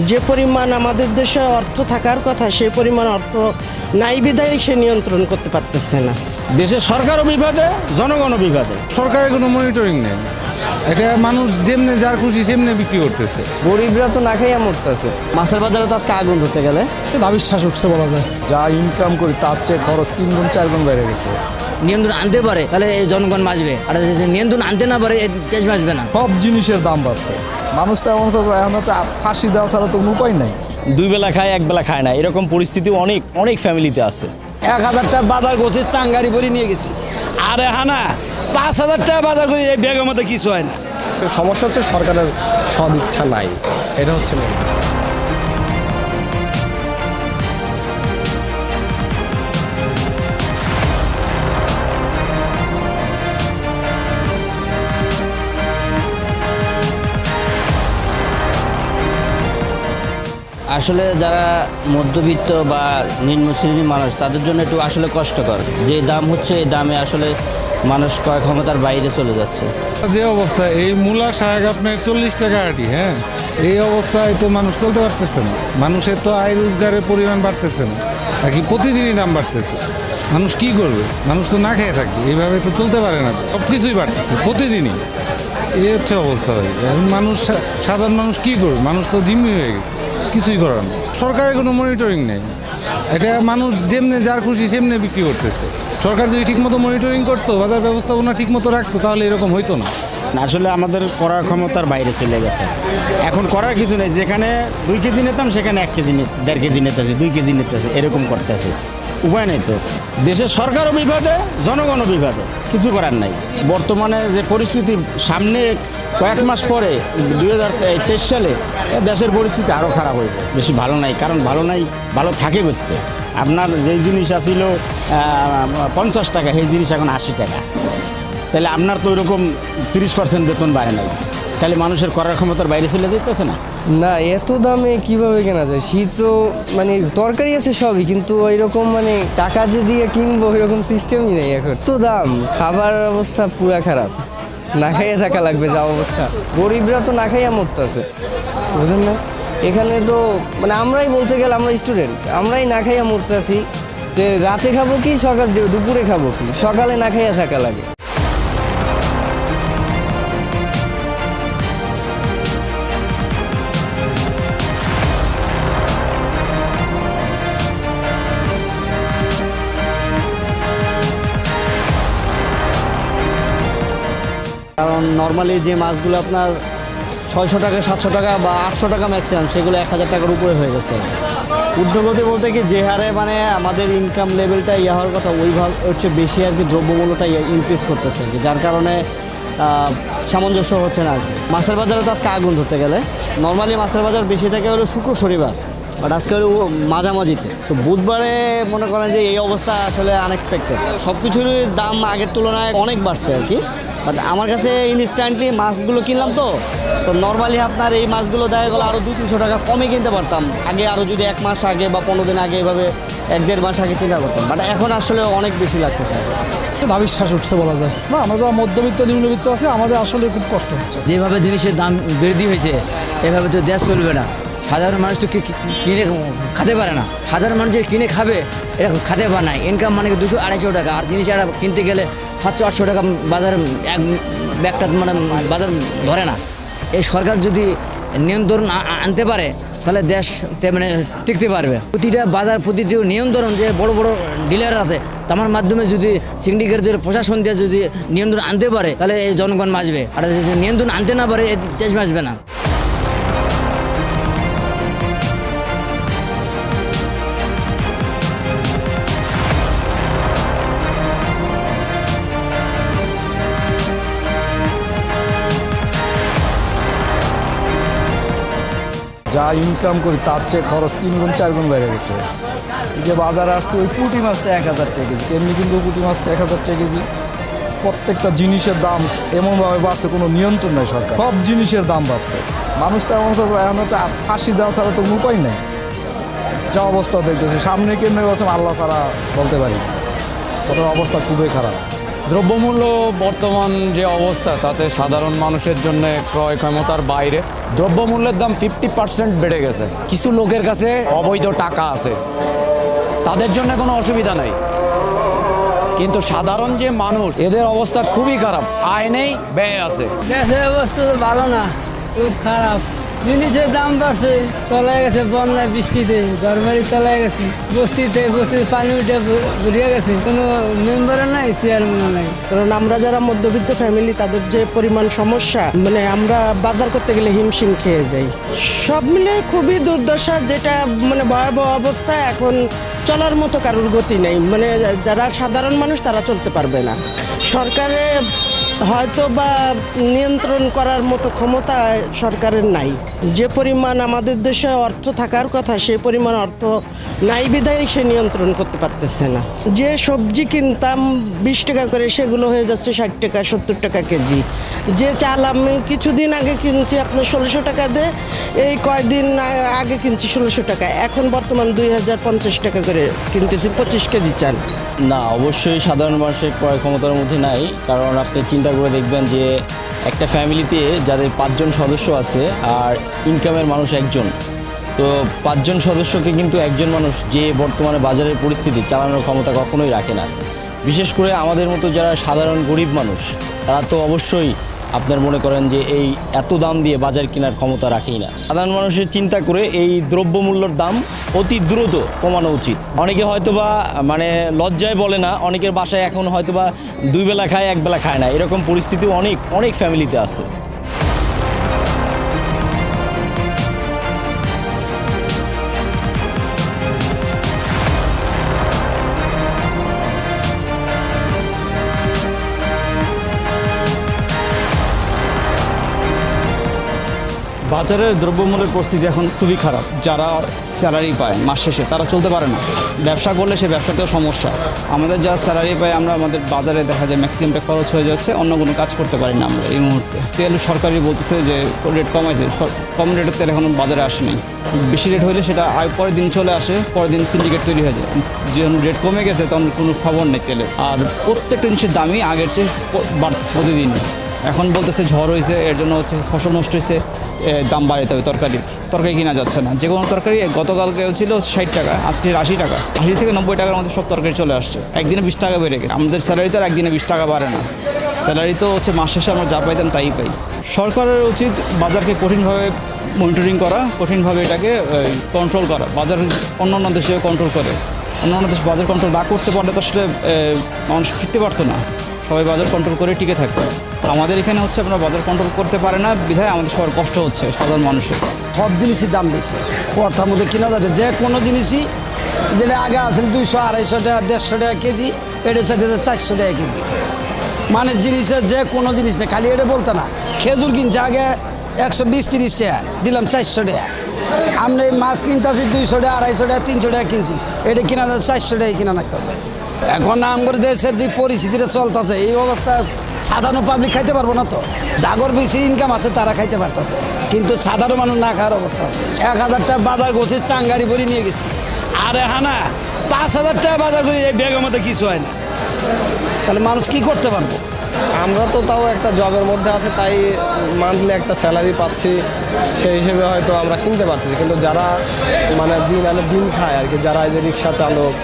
যে পরিমাণ আমাদের দেশে অর্থ থাকার কথা সেই পরিমাণ অর্থ নাই বিধায় সে নিয়ন্ত্রণ করতে পারতেছে না। দেশের সরকারও বিবাদে, জনগণও বিবাদে। সরকারের কোনো মনিটরিং নেই। এটা মানুষ যেমনি যার খুশি সেমনি বিক্রি করতেছে। গরিবরা তো না খাইয়া মরতেছে। মাছের বাজারে তো আজকে আগুন ধরতে গেলে অবিশ্বাস উঠছে বলা যায়। যা ইনকাম করি তার চেয়ে খরচ 3 গুণ 4 গুণ বেড়ে গেছে। নিয়ন্ত্রণ আনতে পারে তাহলে এই জনগণ বাঁচবে, আর নিয়ন্ত্রণ আনতে না পারে দেশ বাঁচবে না। সব জিনিসের দাম বাড়ছে। মানুষ তো এমন এখন তো ফাঁসি দেওয়া ছাড়া তো কোনো উপায় নাই। 2 বেলা খায় 1 বেলা খায় না, এরকম পরিস্থিতি অনেক অনেক ফ্যামিলিতে আছে। 1000 টাকা বাজার করছে চাঙ্গারি বলি নিয়ে গেছি, আরে হানা 5000 টাকা বাজার করি এই ব্যাগের মধ্যে কিছু হয় না। সমস্যা হচ্ছে সরকারের সদ ইচ্ছা নাই, এটা হচ্ছে মেন। আসলে যারা মধ্যবিত্ত বা নিম্ন শ্রেণীর মানুষ তাদের জন্য একটু আসলে কষ্টকর। যে দাম হচ্ছে এই দামে আসলে মানুষ ক্রয় ক্ষমতার বাইরে চলে যাচ্ছে। যে অবস্থা, এই মূলা শাক আপনার 40 টাকা আটি, হ্যাঁ, এই অবস্থায় তো মানুষ চলতে পারতেছে না। মানুষের তো আয় রোজগারের পরিমাণ বাড়তেছে না, আর কি প্রতিদিনই দাম বাড়তেছে। মানুষ কি করবে? মানুষ তো না খেয়ে থাকবে, এইভাবে তো চলতে পারে না। সব কিছুই বাড়তেছে প্রতিদিনই, এই হচ্ছে অবস্থা ভাই। এখন মানুষ, সাধারণ মানুষ কি করবে? মানুষ তো জিম্মি হয়ে গেছে, কিছুই করার না। সরকারের কোনো মনিটরিং নেই। এটা মানুষ যেমনি যার খুশি সেমনি বিক্রি করতেছে। সরকার যদি ঠিকমতো মনিটরিং করতো, বাজার ব্যবস্থাপনা ঠিকমতো রাখতো, তাহলে এরকম হইতো না। আসলে আমাদের করার ক্ষমতার বাইরে চলে গেছে। এখন করার কিছু নেই। যেখানে 2 কেজি নিতাম সেখানে 1 কেজি 1.5 কেজি নিতেছে, 2 কেজি নিতেছে, এরকম করতেছে। উপায় নেই তো। দেশের সরকারও বিবাদে, জনগণও বিবাদে, কিছু করার নাই। বর্তমানে যে পরিস্থিতি, সামনে কয়েক মাস পরে 2023 সালে দেশের পরিস্থিতি আরও খারাপ হইবে। বেশি ভালো নাই, কারণ ভালো নাই, ভালো থাকে করতে। আপনার যেই জিনিস আসিল 50 টাকা, সেই জিনিস এখন 80 টাকা। তাহলে আপনার তো ওইরকম 30% বেতন বাড়ে নাই, তাহলে মানুষের করার ক্ষমতার বাইরে চলে যেতেছে না। না, এত দামে কিভাবে কেনা যায়? শীতও মানে তরকারি আছে সবই, কিন্তু ওই রকম মানে টাকা যে দিয়ে কিনবো ওইরকম সিস্টেমই নেই এখন। তো দাম, খাবার অবস্থা পুরা খারাপ, না খাইয়া থাকা লাগবে যা অবস্থা। গরিবরা তো না খাইয়া মরতেছে, বুঝেন না? এখানে তো মানে আমরাই বলতে গেলে আমরা স্টুডেন্ট, আমরাই না খাইয়া মরতেছি। যে রাতে খাবো কি, দুপুরে খাবো কি, সকালে না খাইয়া থাকা লাগে। কারণ নর্মালি যে মাছগুলো আপনার 600 টাকা, 700 টাকা বা 800 টাকা ম্যাক্সিমাম, সেগুলো 1000 টাকার উপরে হয়ে গেছে। ঊর্ধ্বগতি বলতে কি, যে হারে মানে আমাদের ইনকাম লেভেলটা হওয়ার কথা, ওইভাবে হচ্ছে বেশি আর কি দ্রব্যমূল্যটা ইনক্রিজ করতেছে, যার কারণে সামঞ্জস্য হচ্ছে না। মাছের বাজারে তো আজকে আগুন ধরতে গেলে, নর্মালি মাছের বাজার বেশি থাকে হলো শুক্র শনিবার, বাট আজকে হলো মাঝামাঝিতে। তো বুধবারে মনে করেন যে এই অবস্থা আসলে আনএক্সপেক্টেড। সব কিছুরই দাম আগের তুলনায় অনেক বাড়ছে আর কি। বাট আমার কাছে ইনস্ট্যান্টলি মাছগুলো কিনলাম তো নর্মালি আপনার এই মাছগুলো দেখা গেলো আরও 200-300 টাকা কমে কিনতে পারতাম আগে। আরও যদি 1 মাস আগে বা 15 দিন আগে এভাবে 1-1.5 মাস আগে চিন্তা করতাম, বাট এখন আসলে অনেক বেশি লাগতেছে। অবিশ্বাস উঠছে বলা যায়। না, আমরা যারা মধ্যবিত্ত নিম্নবিত্ত আছে, আমাদের আসলে খুব কষ্ট হচ্ছে। যেভাবে জিনিসের দাম বৃদ্ধি হয়েছে এভাবে তো দেশ চলবে না। সাধারণ মানুষ তো কিনে খেতে পারে না। সাধারণ মানুষ যে কিনে খাবে এটা খেতে পারে না। ইনকাম মানে 200-250 টাকা, আর জিনিস একটা কিনতে গেলে 700-800 টাকা বাজার, এক ব্যাগটা মানে বাজার ধরে না। এই সরকার যদি নিয়ন্ত্রণ আনতে পারে তাহলে দেশ মানে টিকতে পারবে। প্রতিটা বাজার, প্রতিটি নিয়ন্ত্রণ যে বড় বড় ডিলার আছে তার মাধ্যমে যদি সিন্ডিকেট যদি প্রশাসন দিয়ে যদি নিয়ন্ত্রণ আনতে পারে তাহলে এই জনগণ বাঁচবে, আর নিয়ন্ত্রণ আনতে না পারে দেশ বাঁচবে না। যা ইনকাম করি তার চেয়ে খরচ 3 গুণ 4 গুণ বেড়ে গেছে। এই যে বাজারে আসছে ওই পুঁটি মাছটা 1000 টাকা কেজি, এমনি কিন্তু পুঁটি মাছটা 1000 টাকা কেজি। প্রত্যেকটা জিনিসের দাম এমনভাবে বাড়ছে, কোনো নিয়ন্ত্রণ নেই সরকার। সব জিনিসের দাম বাড়ছে। মানুষ তো এমন এখন তো ফাঁসি দেওয়া ছাড়া তো উপায় নেই। যা অবস্থা দেখতেছে, সামনে কেমনে বলছে আল্লাহ ছাড়া বলতে পারি। ওদের অবস্থা খুবই খারাপ। দ্রব্যমূল্য বর্তমান যে অবস্থা তাতে সাধারণ মানুষের জন্য ক্রয় ক্ষমতার বাইরে দ্রব্যমূল্যের দাম 50% বেড়ে গেছে। কিছু লোকের কাছে অবৈধ টাকা আছে, তাদের জন্য কোনো অসুবিধা নাই, কিন্তু সাধারণ যে মানুষ এদের অবস্থা খুবই খারাপ। আয় নেই, ব্যয় আছে। দেশের অবস্থা তো ভালো না, খুব খারাপ। জিনিসের দাম বাড়ছে, তলায় গেছে বন্যায় বৃষ্টিতে, ঘরবাড়ি তলায় গেছে, বস্তিতে পানি উঠে ঘুরিয়ে গেছে, কোনো মেম্বারও নাই, চেয়ারম্যানও নাই। কারণ আমরা যারা মধ্যবিত্ত ফ্যামিলি তাদের যে পরিমাণ সমস্যা, মানে আমরা বাজার করতে গেলে হিমশিম খেয়ে যাই। সব মিলে খুবই দুর্দশা, যেটা মানে ভয়াবহ অবস্থা। এখন চলার মতো কারোর গতি নেই, মানে যারা সাধারণ মানুষ তারা চলতে পারবে না। সরকারে হয়তো বা নিয়ন্ত্রণ করার মতো ক্ষমতা সরকারের নাই। যে পরিমাণ আমাদের দেশে অর্থ থাকার কথা সেই পরিমাণ অর্থ নাই বিধায় সে নিয়ন্ত্রণ করতে পারতেছে না। যে সবজি কিনতাম 20 টাকা করে সেগুলো হয়ে যাচ্ছে 60 টাকা 70 টাকা কেজি। যে চাল আমি কিছুদিন আগে কিনছি আপনার 1600 টাকা দিয়ে, এই কয়দিন আগে কিনছি 1600 টাকা, এখন বর্তমান 2050 টাকা করে কিনতেছি 25 কেজি চাল। না, অবশ্যই সাধারণ মানুষের ক্রয় ক্ষমতার মধ্যে নাই। কারণ আপনি চিন্তা করে দেখবেন যে একটা ফ্যামিলিতে যাদের 5 জন সদস্য আছে আর ইনকামের মানুষ একজন, তো 5 জন সদস্যকে কিন্তু একজন মানুষ যে বর্তমানে বাজারের পরিস্থিতি চালানোর ক্ষমতা কখনোই রাখে না। বিশেষ করে আমাদের মতো যারা সাধারণ গরিব মানুষ, তারা তো অবশ্যই আপনার মনে করেন যে এই এত দাম দিয়ে বাজার কেনার ক্ষমতা রাখেই না। সাধারণ মানুষের চিন্তা করে এই দ্রব্যমূল্যর দাম অতি দ্রুত কমানো উচিত। অনেকে হয়তোবা মানে লজ্জায় বলে না, অনেকের বাসায় এখন হয়তোবা 2 বেলা খায় 1 বেলা খায় না, এরকম পরিস্থিতিও অনেক ফ্যামিলিতে আছে। বাজারের দ্রব্যমূল্যের পরিস্থিতি এখন খুবই খারাপ। যারা স্যালারি পায় মাস শেষে তারা চলতে পারে না, ব্যবসা করলে সে ব্যবসাতেও সমস্যা। আমাদের যা স্যালারি পায় আমরা আমাদের বাজারে দেখা যায় ম্যাক্সিমামটা খরচ হয়ে যাচ্ছে, অন্য কোনো কাজ করতে পারি না আমরা এই মুহূর্তে। তেল সরকারি বলতেছে যে রেট কমাইছে, কম রেটের তেল এখন বাজারে আসেনি। বেশি রেট হলে সেটা পরের দিন চলে আসে, পরের দিন সিন্ডিকেট তৈরি হয়ে যায়। যখন রেট কমে গেছে তখন কোনো খবর নেই তেলের। আর প্রত্যেকটা জিনিসের দামই আগের চেয়ে বাড়ছে প্রতিদিন। এখন বলতেছে ঝড় হয়েছে, এর জন্য হচ্ছে ফসল নষ্ট হয়েছে, দাম বাড়াতে হবে। তরকারি কিনা যাচ্ছে না। যে কোনো তরকারি গতকালকে ছিল 60 টাকা, আজকে 80 টাকা, 80 থেকে 90 টাকার মধ্যে সব তরকারি চলে আসছে। একদিনে 20 টাকা বেড়ে গেছে। আমাদের স্যালারি তো আর একদিনে 20 টাকা বাড়ে না। স্যালারি তো হচ্ছে মাস শেষে আমরা যা পাইতাম তাই পাই। সরকারের উচিত বাজারকে কঠিনভাবে মনিটরিং করা, কঠিনভাবে এটাকে কন্ট্রোল করা। বাজার অন্যান্য দেশে কন্ট্রোল করে, অন্যান্য দেশ বাজার কন্ট্রোল না করতে পারলে তো আসলে মানুষ টিকতে পারতো না। সবাই বাজার কন্ট্রোল করে টিকে থাকবে। আমাদের এখানে হচ্ছে আমরা বাজার কন্ট্রোল করতে পারে না বিধায় আমাদের সবার কষ্ট হচ্ছে সাধারণ মানুষের। সব জিনিসই দাম বেশি, অর্থার মধ্যে কেনা যাবে যে কোনো জিনিসই, যেটা আগে আসলে 200 250 টাকা 150 টাকা কেজি, এটা সাথে 400 টাকা কেজি। মানে জিনিসের যে কোনো জিনিস না, খালি এটা বলতে না। খেজুর কিনছে আগে 120-30 টাকা, দিলাম 400 টাকা। আমরা এই মাছ কিনতেছি 200 টাকা 250 টাকা 300 টাকা কিনছি, এটা কিনা যাচ্ছে 400 টাকা কিনা লাগতেছে। এখন আমাদের দেশের যে পরিস্থিতিটা চলতেছে এই অবস্থা সাধারণ পাবলিক খাইতে পারবো না। তো জাগর বেশি ইনকাম আছে তারা খাইতে পারতেছে, কিন্তু সাধারণ মানুষ না খাওয়ার অবস্থা আছে। 1000 টাকা বাজার গোছে চাঙ্গারি ভরি নিয়ে গেছি, আরে হানা 5000 টাকা বাজার করি এই ব্যাগের মধ্যে কিছু হয় না। তাহলে মানুষ কি করতে পারবো? আমরা তো তাও একটা জবের মধ্যে আছে, তাই মান্থলি একটা স্যালারি পাচ্ছি, সেই হিসেবে হয়তো আমরা কিনতে পারতেছি। কিন্তু যারা মানে দিন আনে দিন খায় আর কি, যারা এই যে রিক্সা চালক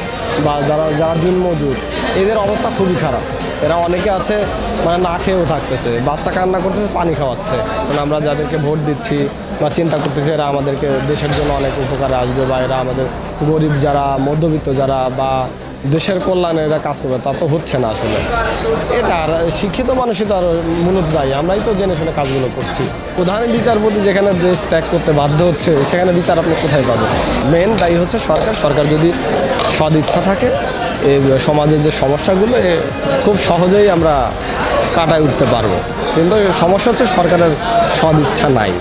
বা যারা দিন মজুর, এদের অবস্থা খুবই খারাপ। এরা অনেকে আছে মানে না খেয়েও থাকতেছে, বাচ্চা কান্না করতেছে, পানি খাওয়াচ্ছে। মানে আমরা যাদেরকে ভোট দিচ্ছি বা চিন্তা করতেছি এরা আমাদেরকে দেশের জন্য অনেক উপকারে আসবে, বা এরা আমাদের গরিব যারা মধ্যবিত্ত যারা বা দেশের কল্যাণে এরা কাজ করবে, তা তো হচ্ছে না আসলে। এটা আর শিক্ষিত মানুষই তো আর মূলত দায়ী, আমরাই তো জেনে শুনে কাজগুলো করছি। প্রধান বিচারপতি যেখানে দেশ ত্যাগ করতে বাধ্য হচ্ছে, সেখানে বিচার আপনি কোথায় পাবেন? মেন দায়ী হচ্ছে সরকার। সরকার যদি সদিচ্ছা থাকে, এই সমাজের যে সমস্যাগুলো খুব সহজেই আমরা কাটায় উঠতে পারবো। কিন্তু সমস্যা হচ্ছে সরকারের সদিচ্ছা নাই।